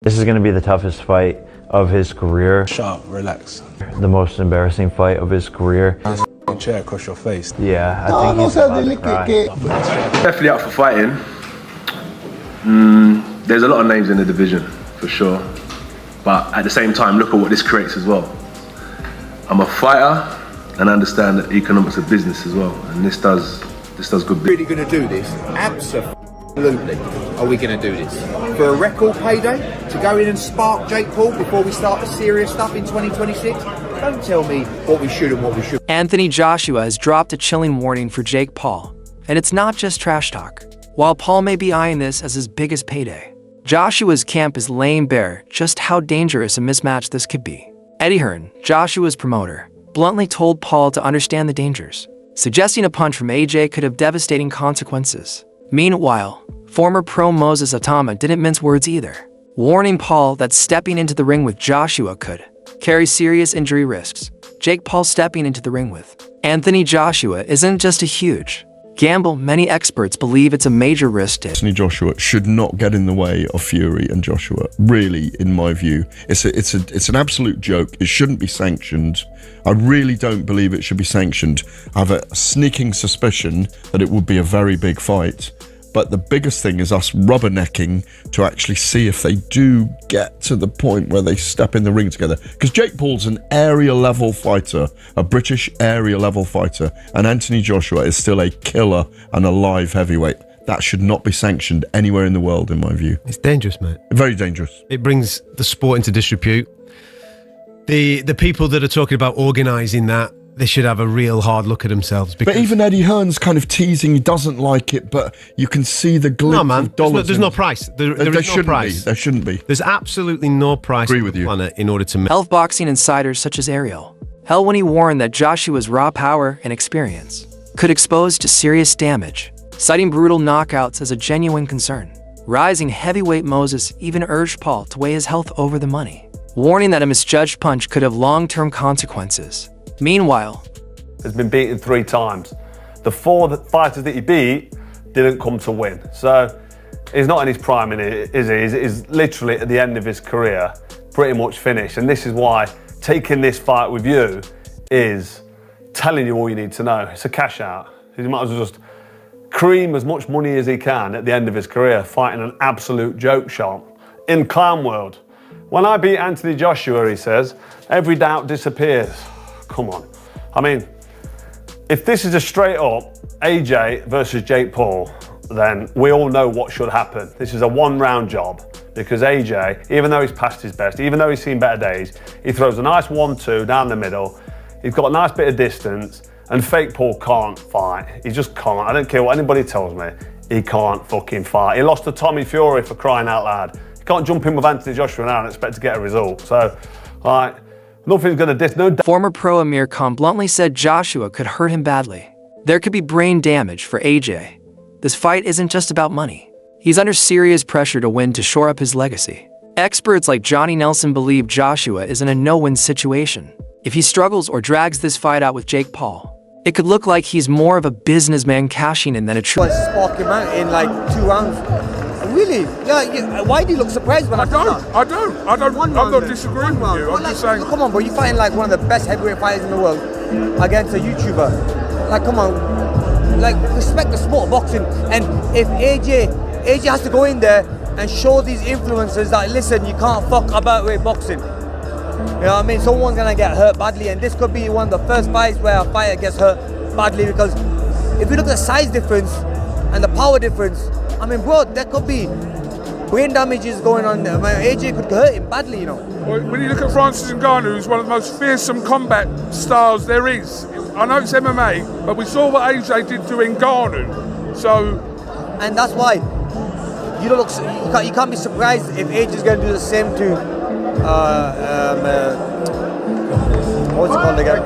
This is going to be the toughest fight of his career. Sharp, relax. The most embarrassing fight of his career. Chair across your face. Yeah, I think he's about to cry. Definitely up for fighting. There's a lot of names in the division, for sure. But at the same time, look at what this creates as well. I'm a fighter and I understand that economics of business as well. And this does good business. Really going to do this? Absolutely. Are we going to do this? For a record payday? To go in and spark Jake Paul before we start the serious stuff in 2026? Don't tell me what we should and what we should. Anthony Joshua has dropped a chilling warning for Jake Paul. And it's not just trash talk. While Paul may be eyeing this as his biggest payday, Joshua's camp is laying bare just how dangerous a mismatch this could be. Eddie Hearn, Joshua's promoter, bluntly told Paul to understand the dangers, suggesting a punch from AJ could have devastating consequences. Meanwhile, former pro Moses Atama didn't mince words either, warning Paul that stepping into the ring with Joshua could carry serious injury risks. Jake Paul stepping into the ring with Anthony Joshua isn't just a huge gamble. Many experts believe it's a major risk. Anthony Joshua should not get in the way of Fury and Joshua. Really, in my view, it's an absolute joke. It shouldn't be sanctioned. I really don't believe it should be sanctioned. I have a sneaking suspicion that it would be a very big fight. But the biggest thing is us rubbernecking to actually see if they do get to the point where they step in the ring together. Because Jake Paul's an area level fighter, a British area level fighter, and Anthony Joshua is still a killer and a live heavyweight. That should not be sanctioned anywhere in the world, in my view. It's dangerous, mate. Very dangerous. It brings the sport into disrepute. The people that are talking about organising that, they should have a real hard look at themselves. But even Eddie Hearn's kind of teasing he doesn't like it, but you can see the glimpse of dollars. There's no price. There is no price. There shouldn't be. There's absolutely no price on the planet in order to make. Health boxing insiders such as Ariel held when he warned that Joshua's raw power and experience could expose to serious damage, citing brutal knockouts as a genuine concern. Rising heavyweight Moses even urged Paul to weigh his health over the money, warning that a misjudged punch could have long-term consequences. Meanwhile, has been beaten 3 times. The 4 fighters that he beat didn't come to win. So he's not in his prime, is he? He's literally at the end of his career, pretty much finished. And this is why taking this fight with you is telling you all you need to know. It's a cash out. He might as well just cream as much money as he can at the end of his career, fighting an absolute joke shop in clown world. When I beat Anthony Joshua, he says, every doubt disappears. Come on. I mean, if this is a straight up AJ versus Jake Paul, then we all know what should happen. This is a 1-round job because AJ, even though he's past his best, even though he's seen better days, he throws a nice 1-2 down the middle. He's got a nice bit of distance and fake Paul can't fight. He just can't. I don't care what anybody tells me. He can't fucking fight. He lost to Tommy Fury for crying out loud. You can't jump in with Anthony Joshua now and expect to get a result. So, all right. Nothing's gonna Former pro Amir Khan bluntly said Joshua could hurt him badly. There could be brain damage for AJ. This fight isn't just about money. He's under serious pressure to win to shore up his legacy. Experts like Johnny Nelson believe Joshua is in a no-win situation. If he struggles or drags this fight out with Jake Paul, it could look like he's more of a businessman cashing in than a true. Spark him out in like 2 rounds. Really? Yeah. Why do you look surprised when I don't? I'm not disagreeing with you. I'm just saying. Come on, bro. You're fighting like one of the best heavyweight fighters in the world against a YouTuber. Like, come on. Like, respect the sport of boxing. And if AJ has to go in there and show these influencers that, listen, you can't fuck about with boxing. You know what I mean? Someone's gonna get hurt badly, and this could be one of the first fights where a fighter gets hurt badly because if you look at the size difference and the power difference, I mean, bro, there could be brain damages going on there. AJ could hurt him badly, you know. Well, when you look at Francis Ngannou, who's one of the most fearsome combat styles there is. I know it's MMA, but we saw what AJ did to Ngannou. So, and that's why you don't look. You can't be surprised if AJ's going to do the same to what's it called again?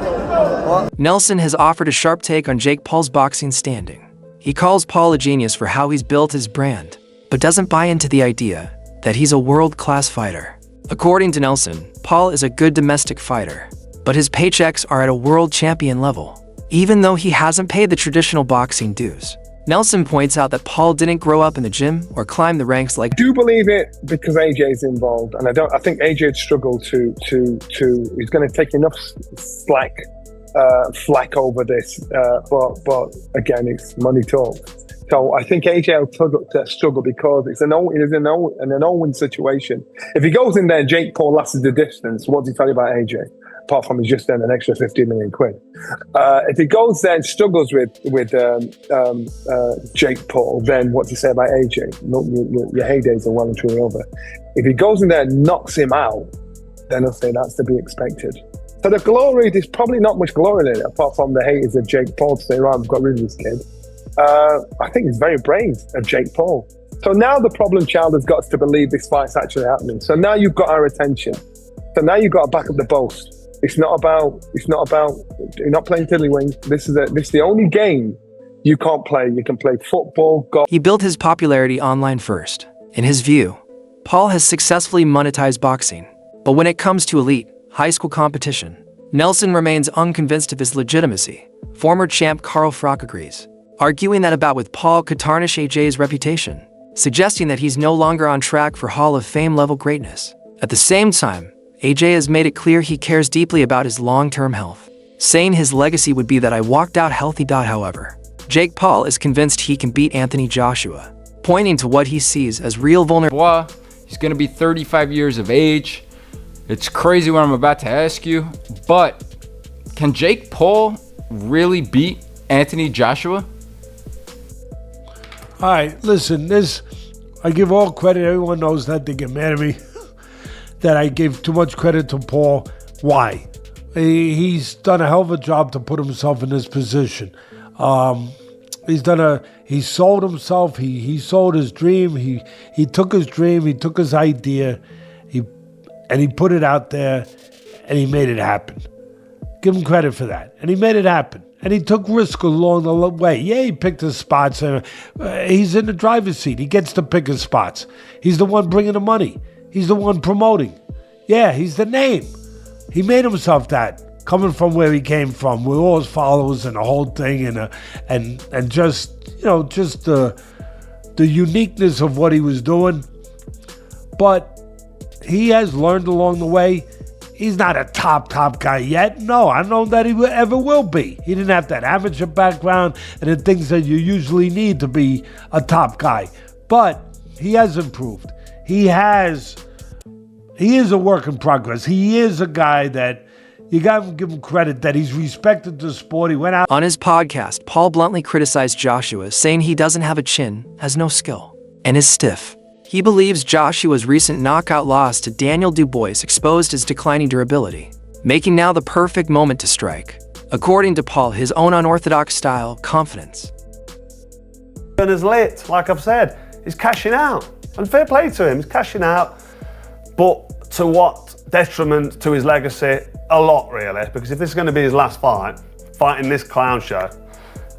What? Nelson has offered a sharp take on Jake Paul's boxing standing. He calls Paul a genius for how he's built his brand, but doesn't buy into the idea that he's a world-class fighter. According to Nelson, Paul is a good domestic fighter, but his paychecks are at a world champion level, even though he hasn't paid the traditional boxing dues. Nelson points out that Paul didn't grow up in the gym or climb the ranks like. I do believe it because AJ is involved, and I think AJ would struggle to. He's going to take enough flack over this, but again, it's money talk. So I think AJ will struggle because it is an all-win situation. If he goes in there and Jake Paul lasts the distance, what does he tell you about AJ? Apart from he's just earned an extra 15 million quid. If he goes there and struggles with Jake Paul, then what do you say about AJ? Your heydays are well and truly over. If he goes in there and knocks him out, then I'll say that's to be expected. So the glory, there's probably not much glory in it, apart from the haters of Jake Paul to say, right, we've got rid of this kid. I think it's very brave of Jake Paul. So now the problem child has got us to believe this fight's actually happening. So now you've got our attention. So now you've got to back up the boast. It's not about, you're not playing tiddlywink. This is the only game you can't play. You can play football, golf. He built his popularity online first. In his view, Paul has successfully monetized boxing. But when it comes to elite, high school competition, Nelson remains unconvinced of his legitimacy. Former champ Carl Froch agrees, arguing that a bout with Paul could tarnish AJ's reputation, suggesting that he's no longer on track for Hall of Fame level greatness. At the same time, AJ has made it clear he cares deeply about his long-term health, saying his legacy would be that I walked out healthy. However, Jake Paul is convinced he can beat Anthony Joshua, pointing to what he sees as real vulnerability. He's going to be 35 years of age. It's crazy what I'm about to ask you, but can Jake Paul really beat Anthony Joshua? All right, listen, I give all credit. Everyone knows that. They get mad at me that I gave too much credit to Paul. Why? He's done a hell of a job to put himself in this position. He sold himself. He sold his dream. He took his dream. He took his idea. And he put it out there, and he made it happen. Give him credit for that. And he made it happen. And he took risk along the way. Yeah, he picked his spots. He's in the driver's seat. He gets to pick his spots. He's the one bringing the money. He's the one promoting. Yeah, he's the name. He made himself that, coming from where he came from, with all his followers and the whole thing, and just the uniqueness of what he was doing. But he has learned along the way. He's not a top guy yet. No, I don't know that he ever will be. He didn't have that amateur background and the things that you usually need to be a top guy. But he has improved. He is a work in progress. He is a guy that you got to give him credit that he's respected the sport. He went out. On his podcast, Paul bluntly criticized Joshua, saying he doesn't have a chin, has no skill, and is stiff. He believes Joshua's recent knockout loss to Daniel Dubois exposed his declining durability, making now the perfect moment to strike. According to Paul, his own unorthodox style, confidence. And is lit, like I've said, he's cashing out. And fair play to him, he's cashing out. But to what detriment to his legacy? A lot, really. Because if this is going to be his last fight, fighting this clown show,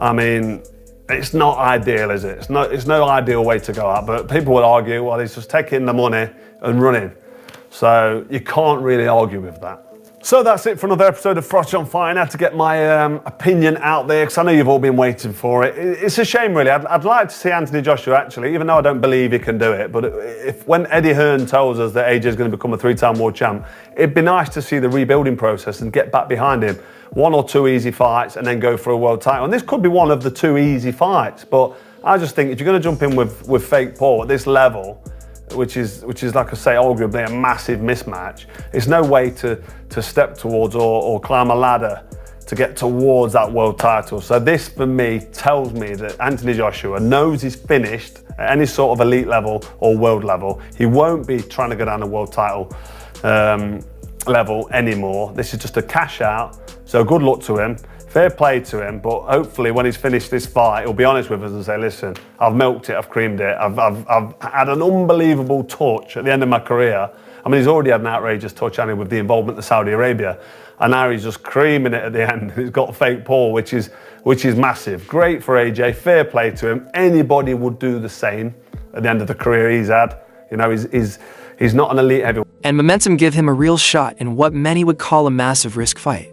I mean, it's not ideal, is it? It's no ideal way to go out, but people would argue, well, he's just taking the money and running. So you can't really argue with that. So that's it for another episode of Froch on Fire. I had to get my opinion out there because I know you've all been waiting for it. It's a shame, really. I'd like to see Anthony Joshua, actually, even though I don't believe he can do it. But when Eddie Hearn tells us that AJ is going to become a 3-time world champ, it'd be nice to see the rebuilding process and get back behind him. 1 or 2 easy fights and then go for a world title. And this could be one of the 2 easy fights. But I just think if you're going to jump in with fake Paul at this level, which is like I say, arguably a massive mismatch, it's no way to step towards or climb a ladder to get towards that world title. So this, for me, tells me that Anthony Joshua knows he's finished at any sort of elite level or world level. He won't be trying to go down the world title level anymore. This is just a cash out. So good luck to him. Fair play to him, but hopefully when he's finished this fight, he'll be honest with us and say, listen, I've milked it, I've creamed it, I've had an unbelievable touch at the end of my career. I mean, he's already had an outrageous touch, hasn't he, with the involvement of Saudi Arabia, and now he's just creaming it at the end. He's got fake Paul, which is massive. Great for AJ, fair play to him. Anybody would do the same at the end of the career he's had. You know, he's not an elite heavyweight. And momentum give him a real shot in what many would call a massive risk fight.